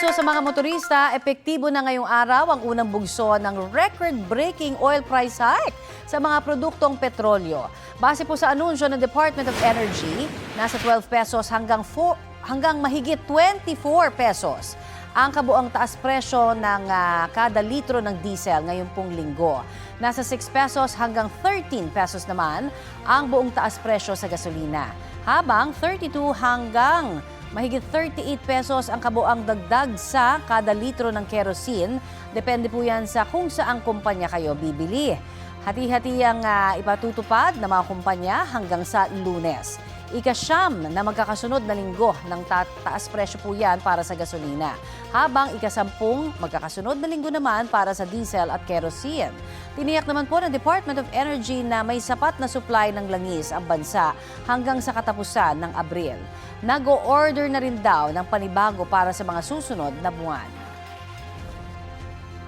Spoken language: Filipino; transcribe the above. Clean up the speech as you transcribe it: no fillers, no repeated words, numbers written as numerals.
aviso sa mga motorista, epektibo na ngayong araw ang unang bugso ng record-breaking oil price hike sa mga produktong petrolyo. Base po sa anunsyo ng Department of Energy, nasa 12 pesos hanggang mahigit 24 pesos ang kabuang taas presyo ng kada litro ng diesel ngayong pong linggo. Nasa 6 pesos hanggang 13 pesos naman ang buong taas presyo sa gasolina. Habang 32 hanggang mahigit 38 pesos ang kabuang dagdag sa kada litro ng kerosene. Depende po yan sa kung saang kumpanya kayo bibili. Hati-hati ang ipatutupad ng mga kumpanya hanggang sa Lunes. Ika-9 na magkakasunod na linggo ng taas presyo po yan para sa gasolina. Habang ika-10 magkakasunod na linggo naman para sa diesel at kerosene. Tiniyak naman po ng Department of Energy na may sapat na supply ng langis ang bansa hanggang sa katapusan ng Abril. Nag-o-order na rin daw ng panibago para sa mga susunod na buwan.